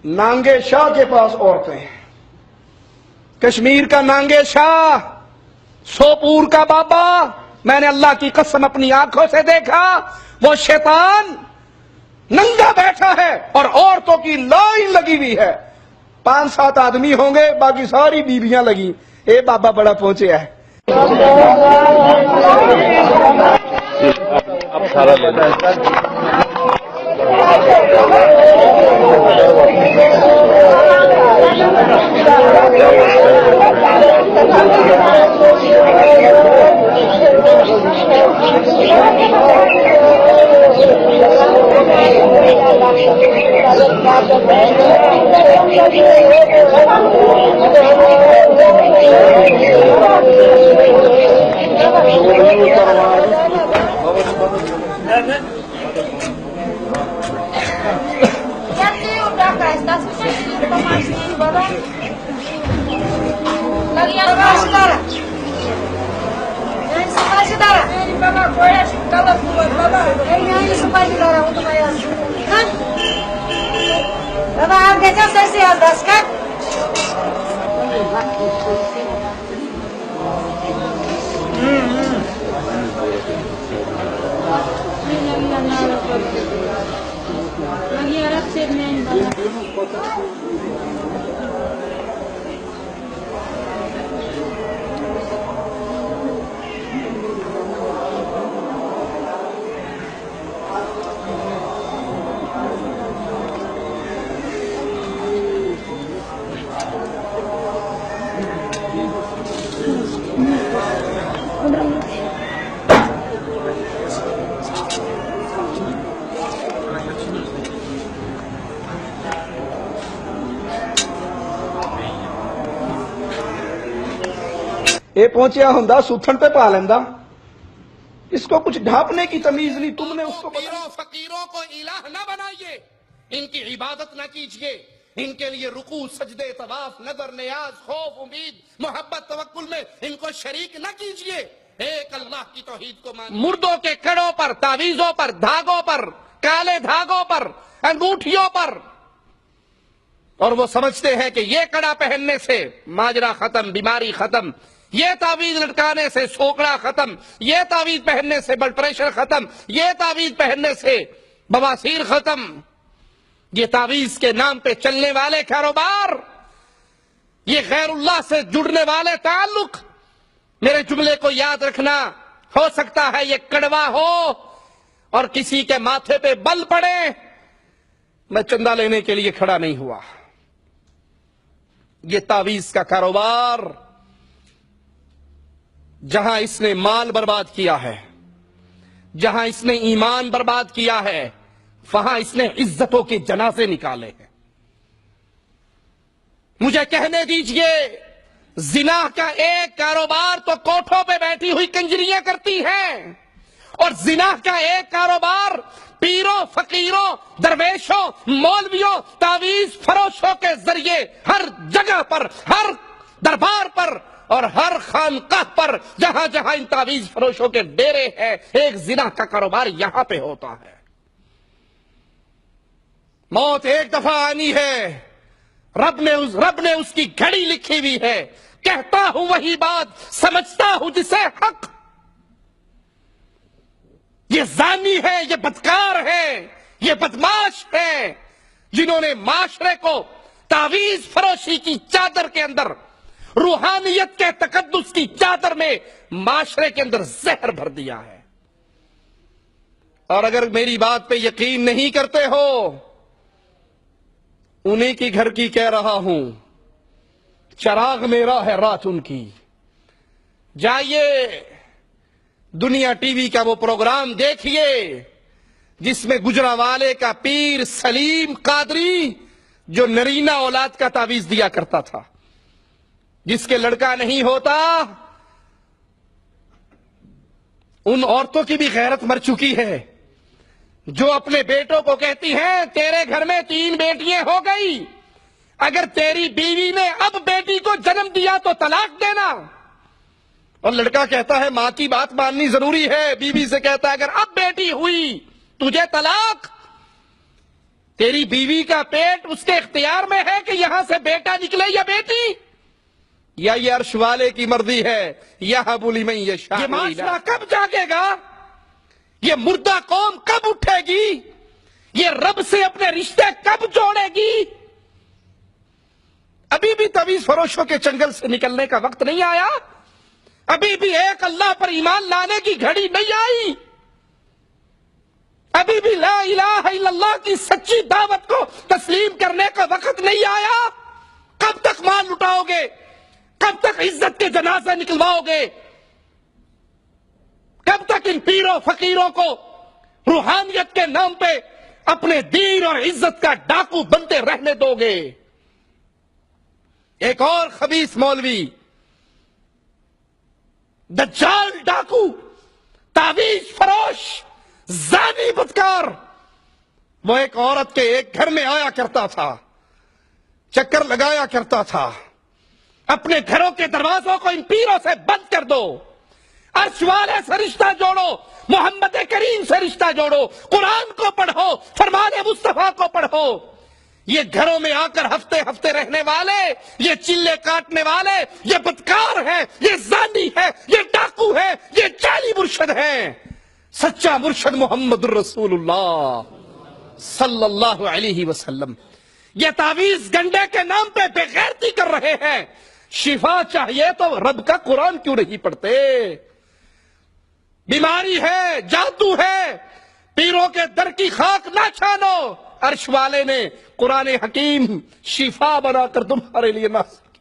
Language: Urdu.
نانگے شاہ کے پاس عورتیں ہیں، کشمیر کا نانگے شاہ، سوپور کا بابا، میں نے اللہ کی قسم اپنی آنکھوں سے دیکھا، وہ شیطان ننگا بیٹھا ہے اور عورتوں کی لائن لگی ہوئی ہے، 5-7 آدمی ہوں گے، باقی ساری بیویاں لگی، اے بابا بڑا پہنچے ہے۔ اب سارا لینا اے پہنچیا ہوندا سوتھن پہ پا لیندہ، اس کو کچھ ڈھانپنے کی تمیز نہیں، تم نے اس کو پیروں فقیروں کو الہ نہ بنائیے، ان کی عبادت نہ کیجیے، ان کے لیے رکوع سجدے طواف نظر نیاز خوف امید محبت توکل میں ان کو شریک نہ کیجیے، ایک اللہ کی توحید کو مانیے۔ مردوں کے کڑوں پر، تعویذوں پر، دھاگوں پر، کالے دھاگوں پر، انگوٹھیوں پر، اور وہ سمجھتے ہیں کہ یہ کڑا پہننے سے ماجرا ختم، بیماری ختم، یہ تعویذ لٹکانے سے سوکڑا ختم، یہ تعویذ پہننے سے بلڈ پریشر ختم، یہ تعویذ پہننے سے بواسیر ختم، یہ تعویذ کے نام پہ چلنے والے کاروبار، یہ غیر اللہ سے جڑنے والے تعلق، میرے جملے کو یاد رکھنا، ہو سکتا ہے یہ کڑوا ہو اور کسی کے ماتھے پہ بل پڑے، میں چندہ لینے کے لیے کھڑا نہیں ہوا۔ یہ تعویذ کا کاروبار جہاں اس نے مال برباد کیا ہے، جہاں اس نے ایمان برباد کیا ہے، وہاں اس نے عزتوں کے جنازے نکالے ہیں۔ مجھے کہنے دیجئے، زنا کا ایک کاروبار تو کوٹھوں پہ بیٹھی ہوئی کنجریاں کرتی ہیں، اور زنا کا ایک کاروبار پیروں فقیروں درویشوں مولویوں تعویذ فروشوں کے ذریعے ہر جگہ پر، ہر دربار پر اور ہر خانقاہ پر، جہاں جہاں ان تعویذ فروشوں کے ڈیرے ہیں، ایک زنا کا کاروبار یہاں پہ ہوتا ہے۔ موت ایک دفعہ آنی ہے، رب نے اس کی گھڑی لکھی ہوئی ہے، کہتا ہوں وہی بات، سمجھتا ہوں جسے حق۔ یہ زانی ہے، یہ بدکار ہے، یہ بدماش ہے، جنہوں نے معاشرے کو تعویذ فروشی کی چادر کے اندر، روحانیت کے تقدس کی چادر میں معاشرے کے اندر زہر بھر دیا ہے۔ اور اگر میری بات پہ یقین نہیں کرتے ہو، انہی کی گھر کی کہہ رہا ہوں، چراغ میرا ہے رات ان کی۔ جائیے دنیا ٹی وی کا وہ پروگرام دیکھیے جس میں گجرانوالے کا پیر سلیم قادری جو نرینہ اولاد کا تعویذ دیا کرتا تھا، جس کے لڑکا نہیں ہوتا، ان عورتوں کی بھی غیرت مر چکی ہے جو اپنے بیٹوں کو کہتی ہیں تیرے گھر میں 3 بیٹیاں ہو گئی، اگر تیری بیوی نے اب بیٹی کو جنم دیا تو طلاق دینا۔ اور لڑکا کہتا ہے ماں کی بات ماننی ضروری ہے، بیوی سے کہتا ہے اگر اب بیٹی ہوئی تجھے طلاق۔ تیری بیوی کا پیٹ اس کے اختیار میں ہے کہ یہاں سے بیٹا نکلے یا بیٹی، یا یہ عرش والے کی مرضی ہے؟ یہب لمن یشاء۔ یہ معاشرہ کب جاگے گا؟ یہ مردہ قوم کب اٹھے گی؟ یہ رب سے اپنے رشتے کب جوڑے گی؟ ابھی بھی تعویذ فروشوں کے چنگل سے نکلنے کا وقت نہیں آیا، ابھی بھی ایک اللہ پر ایمان لانے کی گھڑی نہیں آئی، ابھی بھی لا الہ الا اللہ کی سچی دعوت کو تسلیم کرنے کا وقت نہیں آیا۔ کب تک مال لٹاؤ گے؟ کب تک عزت کے جنازے نکلواؤ گے؟ کب تک ان پیروں فقیروں کو روحانیت کے نام پہ اپنے دین اور عزت کا ڈاکو بنتے رہنے دو گے؟ ایک اور خبیث مولوی، دجال ڈاکو، تعویذ فروش، زانی بدکار، وہ ایک عورت کے ایک گھر میں آیا کرتا تھا، چکر لگایا کرتا تھا۔ اپنے گھروں کے دروازوں کو ان پیروں سے بند کر دو، عرش والے سے رشتہ جوڑو، محمد کریم سے رشتہ جوڑو، قرآن کو پڑھو، فرمان مصطفیٰ کو پڑھو۔ یہ گھروں میں آ کر ہفتے ہفتے رہنے والے، یہ چلے کاٹنے والے، یہ بدکار ہیں، یہ زانی ہے، یہ ڈاکو ہے، یہ جعلی مرشد ہیں۔ سچا مرشد محمد الرسول اللہ صلی اللہ علیہ وسلم۔ یہ تعویذ گنڈے کے نام پہ بے غیرتی کر رہے ہیں۔ شفا چاہیے تو رب کا قرآن کیوں نہیں پڑھتے؟ بیماری ہے، جادو ہے، پیروں کے در کی خاک نہ چھانو، عرش والے نے قرآن حکیم شفا بنا کر تمہارے لیے نازل